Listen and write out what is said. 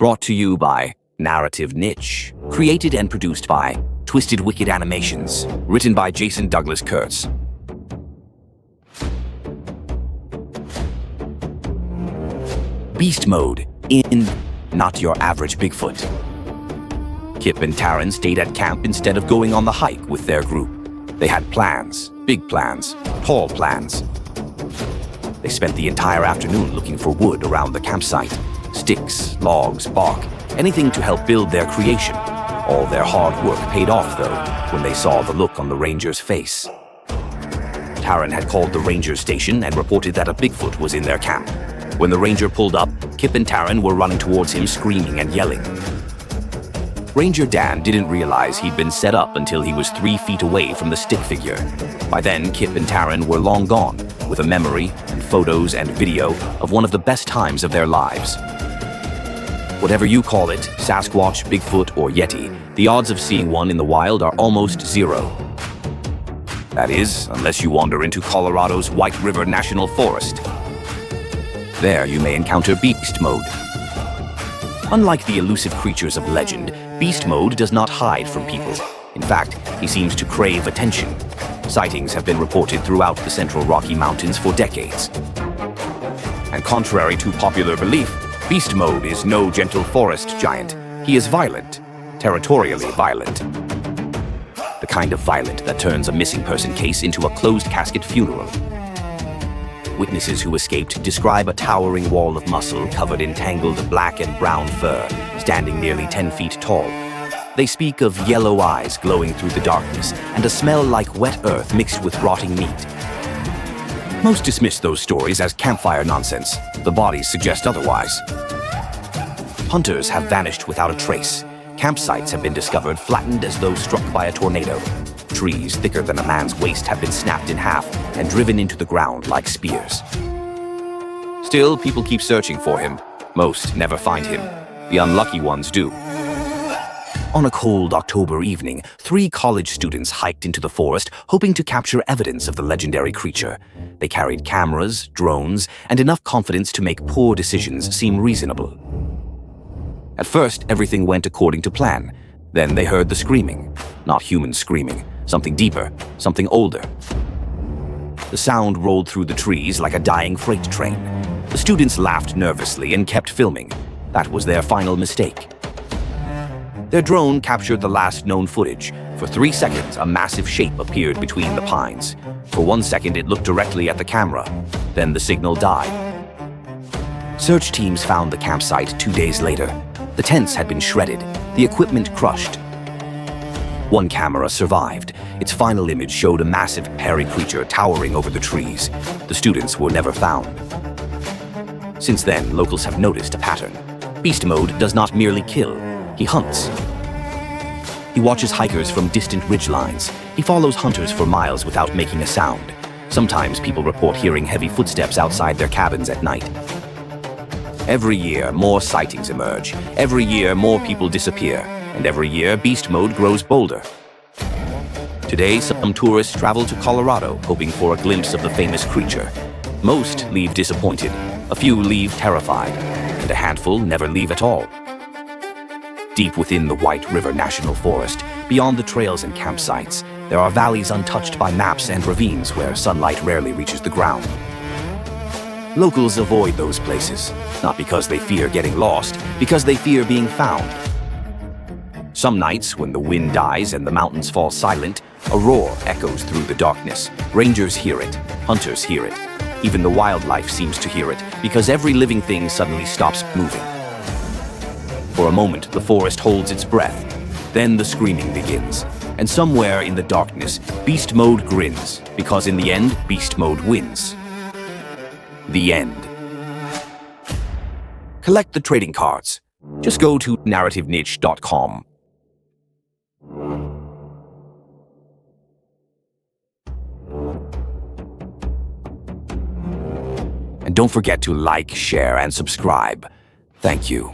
Brought to you by Narrative Niche. Created and produced by Twisted Wicked Animations. Written by Jason Douglas Kurtz. Beast Mode in Not Your Average Bigfoot. Kip and Taryn stayed at camp instead of going on the hike with their group. They had plans, big plans, tall plans. They spent the entire afternoon looking for wood around the campsite. Sticks, logs, bark, anything to help build their creation. All their hard work paid off, though, when they saw the look on the ranger's face. Taryn had called the ranger station and reported that a Bigfoot was in their camp. When the ranger pulled up, Kip and Taryn were running towards him, screaming and yelling. Ranger Dan didn't realize he'd been set up until he was 3 feet away from the stick figure. By then, Kip and Taryn were long gone, with a memory and photos and video of one of the best times of their lives. Whatever you call it, Sasquatch, Bigfoot, or Yeti, the odds of seeing one in the wild are almost zero. That is, unless you wander into Colorado's White River National Forest. There you may encounter Beast Mode. Unlike the elusive creatures of legend, Beast Mode does not hide from people. In fact, he seems to crave attention. Sightings have been reported throughout the Central Rocky Mountains for decades. And contrary to popular belief, Beast Mode is no gentle forest giant. He is violent, territorially violent. The kind of violent that turns a missing person case into a closed casket funeral. Witnesses who escaped describe a towering wall of muscle covered in tangled black and brown fur, standing nearly 10 feet tall. They speak of yellow eyes glowing through the darkness and a smell like wet earth mixed with rotting meat. Most dismiss those stories as campfire nonsense. The bodies suggest otherwise. Hunters have vanished without a trace. Campsites have been discovered flattened as though struck by a tornado. Trees thicker than a man's waist have been snapped in half and driven into the ground like spears. Still, people keep searching for him. Most never find him. The unlucky ones do. On a cold October evening, 3 college students hiked into the forest, hoping to capture evidence of the legendary creature. They carried cameras, drones, and enough confidence to make poor decisions seem reasonable. At first, everything went according to plan. Then they heard the screaming. Not human screaming. Something deeper, something older. The sound rolled through the trees like a dying freight train. The students laughed nervously and kept filming. That was their final mistake. Their drone captured the last known footage. For 3 seconds, a massive shape appeared between the pines. For 1 second, it looked directly at the camera. Then the signal died. Search teams found the campsite 2 days later. The tents had been shredded, the equipment crushed. One camera survived. Its final image showed a massive, hairy creature towering over the trees. The students were never found. Since then, locals have noticed a pattern. Beast Mode does not merely kill, he hunts. He watches hikers from distant ridgelines. He follows hunters for miles without making a sound. Sometimes people report hearing heavy footsteps outside their cabins at night. Every year, more sightings emerge. Every year, more people disappear. And every year, Beast Mode grows bolder. Today, some tourists travel to Colorado, hoping for a glimpse of the famous creature. Most leave disappointed. A few leave terrified. And a handful never leave at all. Deep within the White River National Forest, beyond the trails and campsites, there are valleys untouched by maps and ravines where sunlight rarely reaches the ground. Locals avoid those places, not because they fear getting lost, because they fear being found. Some nights, when the wind dies and the mountains fall silent, a roar echoes through the darkness. Rangers hear it, hunters hear it. Even the wildlife seems to hear it, because every living thing suddenly stops moving. For a moment, the forest holds its breath. Then the screaming begins. And somewhere in the darkness, Beast Mode grins, because in the end, Beast Mode wins. The end. Collect the trading cards. Just go to narrativeniche.com. And don't forget to like, share, and subscribe. Thank you.